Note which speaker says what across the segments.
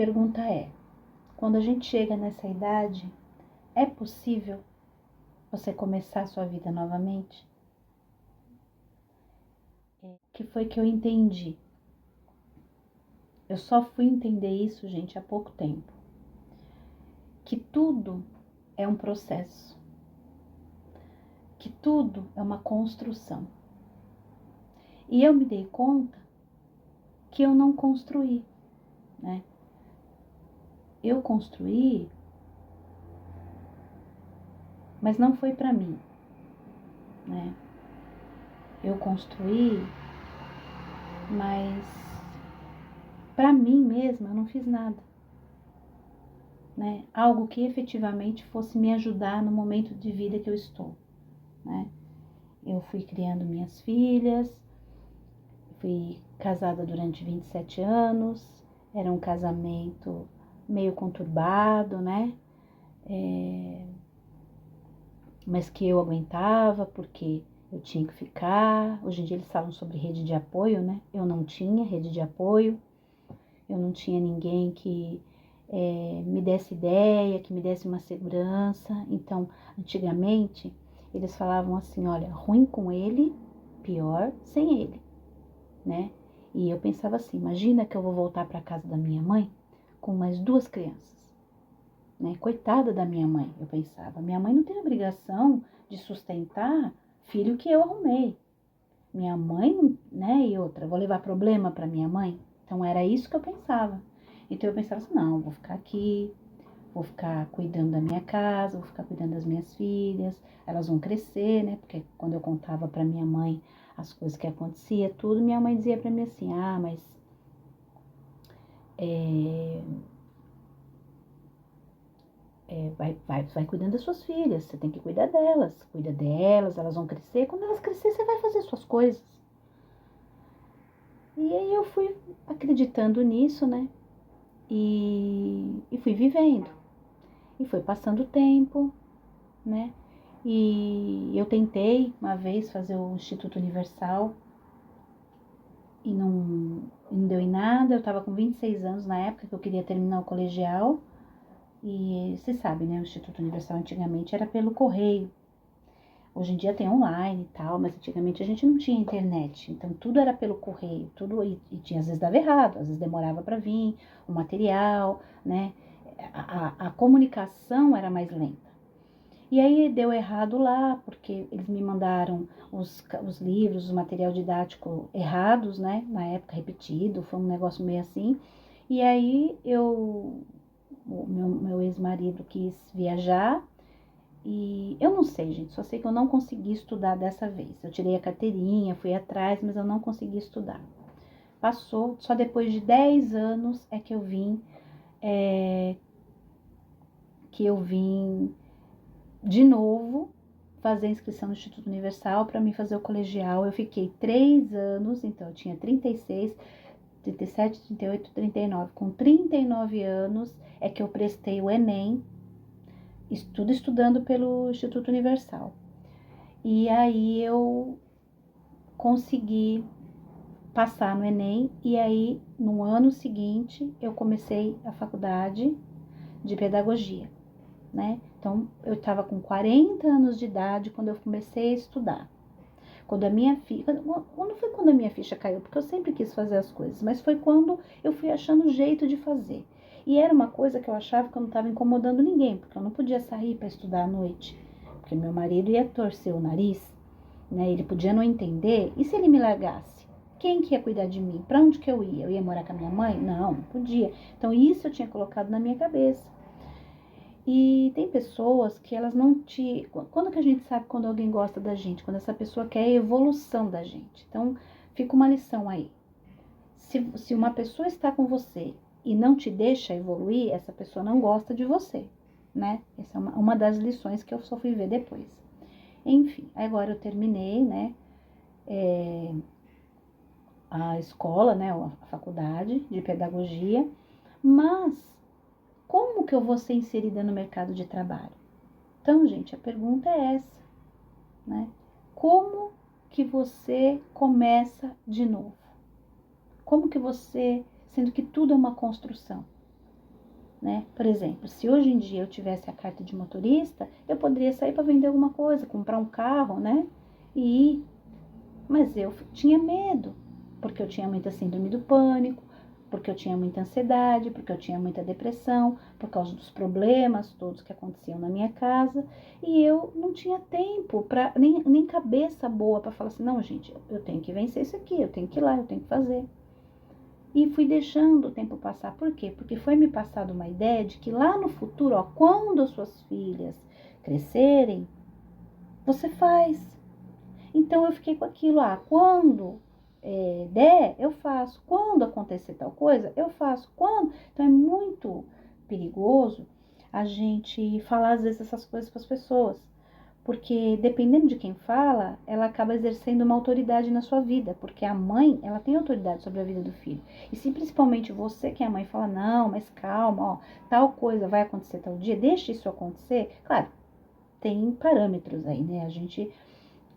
Speaker 1: pergunta é, quando a gente chega nessa idade, é possível você começar a sua vida novamente? O que foi que eu entendi? Eu só fui entender isso, gente, há pouco tempo. Que tudo é um processo. Que tudo é uma construção. E eu me dei conta que eu não construí, né? Eu construí, mas não foi para mim, né? Eu construí, mas para mim mesma eu não fiz nada, né? Algo que efetivamente fosse me ajudar no momento de vida que eu estou, né? Eu fui criando minhas filhas, fui casada durante 27 anos, era um casamento meio conturbado, né? Mas que eu aguentava porque eu tinha que ficar. Hoje em dia eles falam sobre rede de apoio, né? Eu não tinha rede de apoio, eu não tinha ninguém que me desse ideia, que me desse uma segurança. Então, antigamente, eles falavam assim, olha, ruim com ele, pior sem ele, né? E eu pensava assim, imagina que eu vou voltar para casa da minha mãe com mais 2 crianças, né? Coitada da minha mãe, eu pensava. Minha mãe não tem obrigação de sustentar filho que eu arrumei. Minha mãe, né? E outra, vou levar problema para minha mãe? Então era isso que eu pensava. Então eu pensava assim, não, vou ficar aqui, vou ficar cuidando da minha casa, vou ficar cuidando das minhas filhas, elas vão crescer, né? Porque quando eu contava para minha mãe as coisas que acontecia, tudo, minha mãe dizia para mim assim, mas vai cuidando das suas filhas, você tem que cuidar delas, cuida delas, elas vão crescer, quando elas crescer você vai fazer suas coisas. E aí eu fui acreditando nisso, né? E fui vivendo. E foi passando o tempo, né? E eu tentei uma vez fazer o Instituto Universal e não deu em nada. Eu tava com 26 anos na época que eu queria terminar o colegial. E você sabe, né? O Instituto Universal antigamente era pelo correio. Hoje em dia tem online e tal, mas antigamente a gente não tinha internet. Então tudo era pelo correio, tudo e tinha, às vezes dava errado, às vezes demorava para vir o material, né? A comunicação era mais lenta. E aí deu errado lá, porque eles me mandaram os livros, o material didático errados, né? Na época repetido, foi um negócio meio assim. E aí o meu ex-marido quis viajar e eu não sei, gente, só sei que eu não consegui estudar dessa vez. Eu tirei a carteirinha, fui atrás, mas eu não consegui estudar. Passou, só depois de 10 anos é que eu vim de novo fazer a inscrição no Instituto Universal para mim fazer o colegial. Eu fiquei 3 anos, então eu tinha 36, 37, 38, 39. Com 39 anos é que eu prestei o Enem, tudo estudando pelo Instituto Universal. E aí eu consegui passar no Enem e aí no ano seguinte eu comecei a faculdade de pedagogia, né? Então eu estava com 40 anos de idade quando eu comecei a estudar. Quando foi quando a minha ficha caiu? Porque eu sempre quis fazer as coisas, mas foi quando eu fui achando jeito de fazer. E era uma coisa que eu achava que eu não estava incomodando ninguém, porque eu não podia sair para estudar à noite, porque meu marido ia torcer o nariz, né? Ele podia não entender. E se ele me largasse? Quem que ia cuidar de mim? Para onde que eu ia? Eu ia morar com a minha mãe? Não, não podia. Então isso eu tinha colocado na minha cabeça. E tem pessoas que elas não te... Quando que a gente sabe quando alguém gosta da gente? Quando essa pessoa quer a evolução da gente. Então, fica uma lição aí. Se uma pessoa está com você e não te deixa evoluir, essa pessoa não gosta de você, né? Essa é uma das lições que eu só fui ver depois. Enfim, agora eu terminei, né? A escola, né? A faculdade de pedagogia. Mas como que eu vou ser inserida no mercado de trabalho? Então, gente, a pergunta é essa, né? Como que você começa de novo? Como que você, sendo que tudo é uma construção, né? Por exemplo, se hoje em dia eu tivesse a carta de motorista, eu poderia sair para vender alguma coisa, comprar um carro, né? E ir. Mas eu tinha medo, porque eu tinha muita síndrome do pânico, porque eu tinha muita ansiedade, porque eu tinha muita depressão, por causa dos problemas todos que aconteciam na minha casa, e eu não tinha tempo para nem cabeça boa para falar assim, não, gente, eu tenho que vencer isso aqui, eu tenho que ir lá, eu tenho que fazer. E fui deixando o tempo passar. Por quê? Porque foi me passada uma ideia de que lá no futuro, ó, quando as suas filhas crescerem, você faz. Então eu fiquei com aquilo, quando der, eu faço. Quando acontecer tal coisa, eu faço. Quando? Então é muito perigoso a gente falar às vezes essas coisas para as pessoas. Porque dependendo de quem fala, ela acaba exercendo uma autoridade na sua vida. Porque a mãe, ela tem autoridade sobre a vida do filho. E se principalmente você que é a mãe fala, não, mas calma, ó, tal coisa vai acontecer tal dia, deixa isso acontecer. Claro, tem parâmetros aí, né? A gente,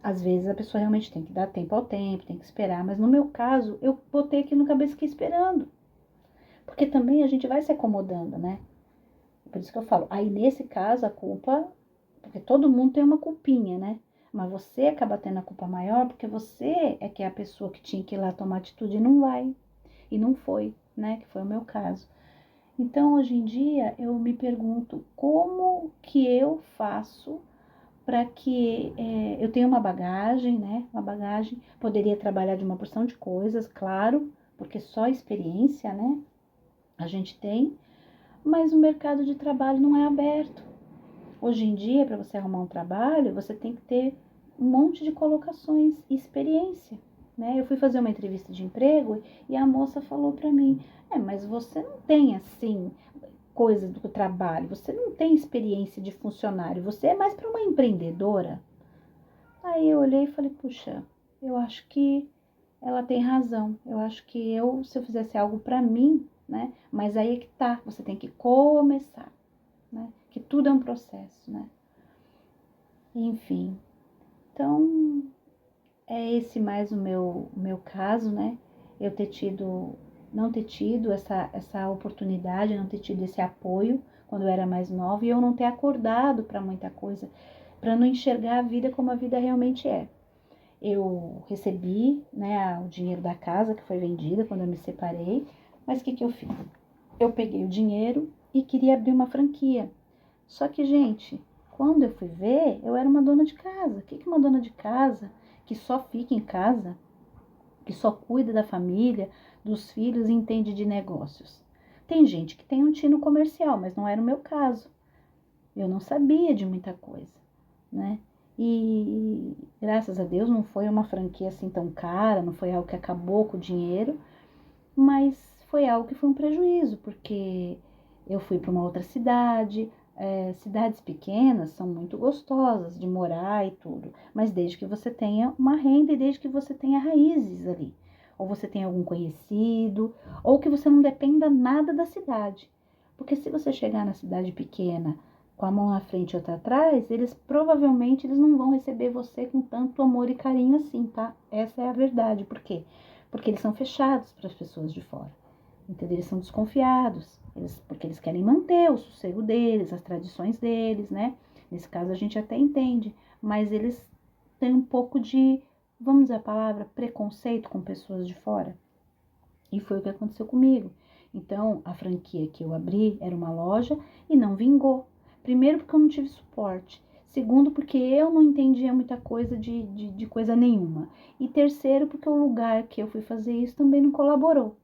Speaker 1: às vezes a pessoa realmente tem que dar tempo ao tempo, tem que esperar. Mas no meu caso, eu botei aqui no cabeça e fiquei esperando. Porque também a gente vai se acomodando, né? Por isso que eu falo, aí nesse caso a culpa, porque todo mundo tem uma culpinha, né? Mas você acaba tendo a culpa maior porque você é que é a pessoa que tinha que ir lá tomar atitude e não vai. E não foi, né? Que foi o meu caso. Então, hoje em dia, eu me pergunto como que eu faço para que eu tenha uma bagagem, né? Uma bagagem, poderia trabalhar de uma porção de coisas, claro, porque só experiência, né? A gente tem, mas o mercado de trabalho não é aberto. Hoje em dia, para você arrumar um trabalho, você tem que ter um monte de colocações e experiência, né? Eu fui fazer uma entrevista de emprego e a moça falou para mim, mas você não tem, assim, coisa do trabalho, você não tem experiência de funcionário, você é mais para uma empreendedora. Aí eu olhei e falei, puxa, eu acho que ela tem razão, eu acho que se eu fizesse algo para mim, né? Mas aí é que tá, você tem que começar, né? Que tudo é um processo, né? Enfim, então é esse mais o meu caso, né? Eu não ter tido essa oportunidade, não ter tido esse apoio quando eu era mais nova e eu não ter acordado para muita coisa, para não enxergar a vida como a vida realmente é. Eu recebi, né, o dinheiro da casa que foi vendida quando eu me separei, mas o que eu fiz? Eu peguei o dinheiro e queria abrir uma franquia. Só que, gente, quando eu fui ver, eu era uma dona de casa. O que uma dona de casa que só fica em casa, que só cuida da família, dos filhos e entende de negócios? Tem gente que tem um tino comercial, mas não era o meu caso. Eu não sabia de muita coisa, né? E graças a Deus não foi uma franquia assim tão cara, não foi algo que acabou com o dinheiro, mas foi algo que foi um prejuízo, porque eu fui para uma outra cidade. Cidades pequenas são muito gostosas de morar e tudo, mas desde que você tenha uma renda e desde que você tenha raízes ali, ou você tenha algum conhecido, ou que você não dependa nada da cidade. Porque se você chegar na cidade pequena com a mão na frente e outra atrás, eles provavelmente não vão receber você com tanto amor e carinho assim, tá? Essa é a verdade. Por quê? Porque eles são fechados para as pessoas de fora. Entendeu? Eles são desconfiados, porque eles querem manter o sossego deles, as tradições deles, né? Nesse caso a gente até entende, mas eles têm um pouco de, vamos dizer a palavra, preconceito com pessoas de fora. E foi o que aconteceu comigo. Então, a franquia que eu abri era uma loja e não vingou. Primeiro, porque eu não tive suporte. Segundo, porque eu não entendia muita coisa de coisa nenhuma. E terceiro, porque o lugar que eu fui fazer isso também não colaborou.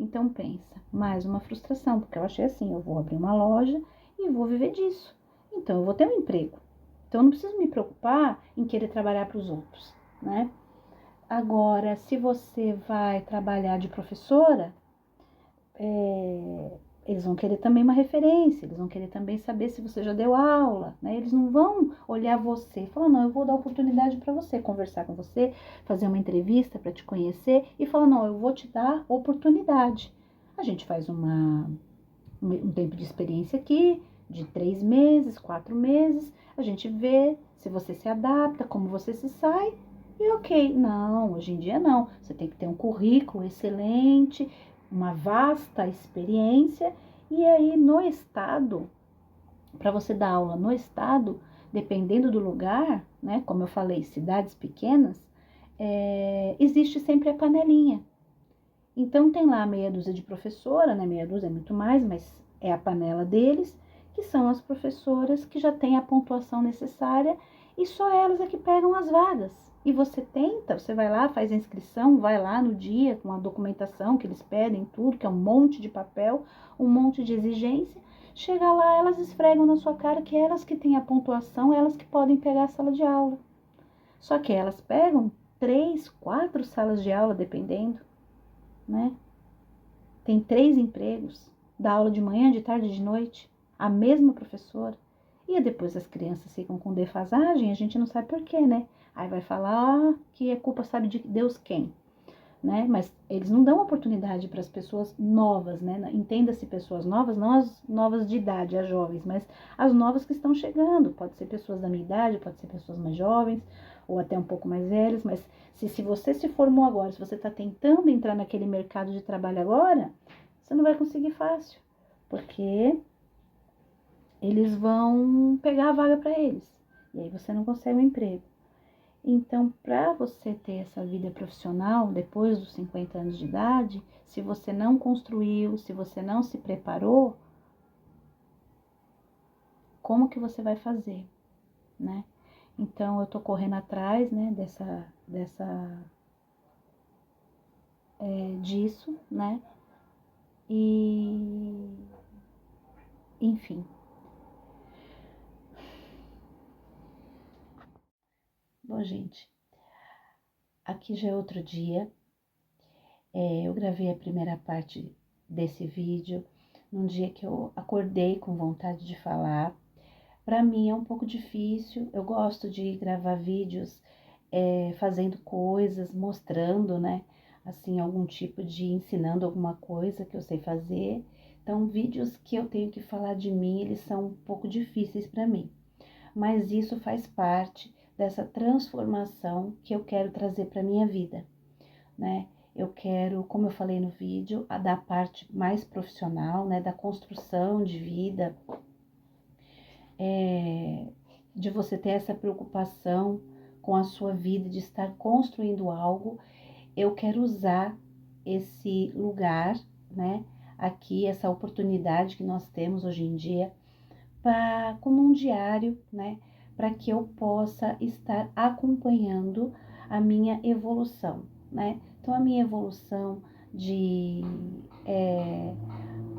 Speaker 1: Então, pensa, mais uma frustração, porque eu achei assim, eu vou abrir uma loja e vou viver disso. Então, eu vou ter um emprego. Então, eu não preciso me preocupar em querer trabalhar para os outros, né? Agora, se você vai trabalhar de professora, eles vão querer também uma referência, eles vão querer também saber se você já deu aula, né? Eles não vão olhar você e falar, não, eu vou dar oportunidade para você, conversar com você, fazer uma entrevista para te conhecer e falar, não, eu vou te dar oportunidade. A gente faz um tempo de experiência aqui, de 3 meses, 4 meses, a gente vê se você se adapta, como você se sai, e ok. Não, hoje em dia não. Você tem que ter um currículo excelente, uma vasta experiência E aí, no estado, para você dar aula no estado, dependendo do lugar, né? Como eu falei, cidades pequenas, existe sempre a panelinha. Então tem lá meia dúzia de professora, né? Meia dúzia é muito mais, mas é a panela deles, que são as professoras que já têm a pontuação necessária e só elas é que pegam as vagas. E você tenta, você vai lá, faz a inscrição, vai lá no dia com a documentação que eles pedem, tudo, que é um monte de papel, um monte de exigência. Chega lá, elas esfregam na sua cara que elas que têm a pontuação, elas que podem pegar a sala de aula. Só que elas pegam 3, 4 salas de aula, dependendo, né? Tem 3 empregos, dá aula de manhã, de tarde e de noite, a mesma professora. E depois as crianças ficam com defasagem, a gente não sabe por quê, né? Aí vai falar que é culpa, sabe de Deus quem, né? Mas eles não dão oportunidade para as pessoas novas, né? Entenda-se pessoas novas, não as novas de idade, as jovens, mas as novas que estão chegando. Pode ser pessoas da minha idade, pode ser pessoas mais jovens, ou até um pouco mais velhas, mas se você se formou agora, se você está tentando entrar naquele mercado de trabalho agora, você não vai conseguir fácil, porque eles vão pegar a vaga para eles, e aí você não consegue um emprego. Então, para você ter essa vida profissional depois dos 50 anos de idade, se você não construiu, se você não se preparou, como que você vai fazer, né? Então, eu tô correndo atrás, né, disso, né? E, enfim. Bom, gente, aqui já é outro dia. Eu gravei a primeira parte desse vídeo num dia que eu acordei com vontade de falar. Para mim é um pouco difícil, eu gosto de gravar vídeos fazendo coisas, mostrando, né, assim, algum tipo de ensinando alguma coisa que eu sei fazer. Então, vídeos que eu tenho que falar de mim, eles são um pouco difíceis para mim. Mas isso faz parte dessa transformação que eu quero trazer para minha vida, né? Eu quero, como eu falei no vídeo, da parte mais profissional, né, da construção de vida, de você ter essa preocupação com a sua vida, de estar construindo algo. Eu quero usar esse lugar, né, aqui, essa oportunidade que nós temos hoje em dia, como um diário, né, para que eu possa estar acompanhando a minha evolução, né? Então, a minha evolução de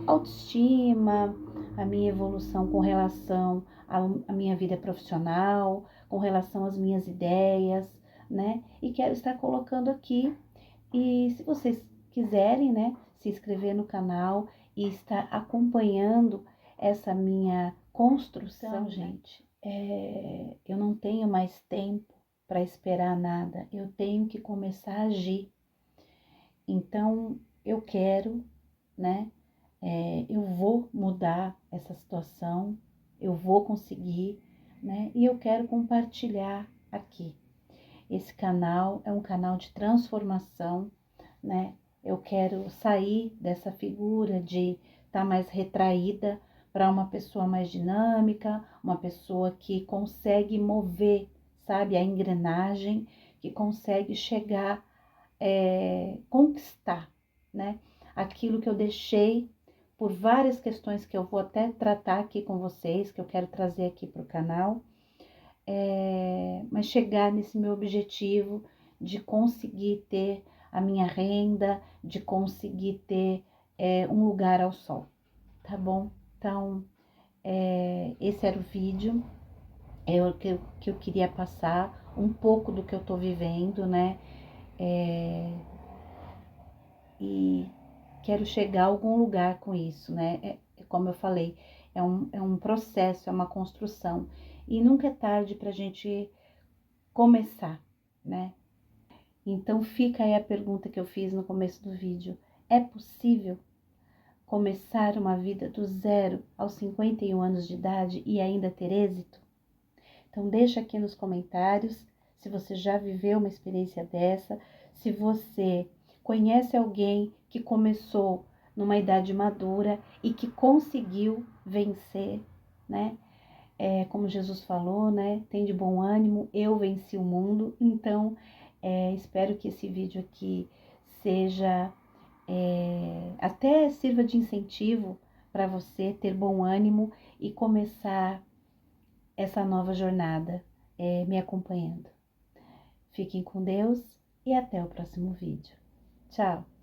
Speaker 1: autoestima, a minha evolução com relação à minha vida profissional, com relação às minhas ideias, né? E quero estar colocando aqui. E se vocês quiserem, né, se inscrever no canal e estar acompanhando essa minha construção, então, gente, eu não tenho mais tempo para esperar nada, eu tenho que começar a agir. Então, eu quero, né, eu vou mudar essa situação, eu vou conseguir, né, e eu quero compartilhar aqui. Esse canal é um canal de transformação, né? Eu quero sair dessa figura de estar mais retraída para uma pessoa mais dinâmica, uma pessoa que consegue mover, sabe, a engrenagem, que consegue chegar, conquistar, né? Aquilo que eu deixei por várias questões que eu vou até tratar aqui com vocês, que eu quero trazer aqui para o canal. Mas chegar nesse meu objetivo de conseguir ter a minha renda, de conseguir ter um lugar ao sol, tá bom? Então, esse era o vídeo, o que eu queria passar, um pouco do que eu tô vivendo, né? E quero chegar a algum lugar com isso, né? Como eu falei, é um processo, é uma construção. E nunca é tarde pra gente começar, né? Então fica aí a pergunta que eu fiz no começo do vídeo. É possível começar uma vida do 0 aos 51 anos de idade e ainda ter êxito? Então deixa aqui nos comentários se você já viveu uma experiência dessa, se você conhece alguém que começou numa idade madura e que conseguiu vencer, né? Como Jesus falou, né? Tem de bom ânimo, eu venci o mundo. Então, espero que esse vídeo aqui seja, até sirva de incentivo para você ter bom ânimo e começar essa nova jornada me acompanhando. Fiquem com Deus e até o próximo vídeo. Tchau!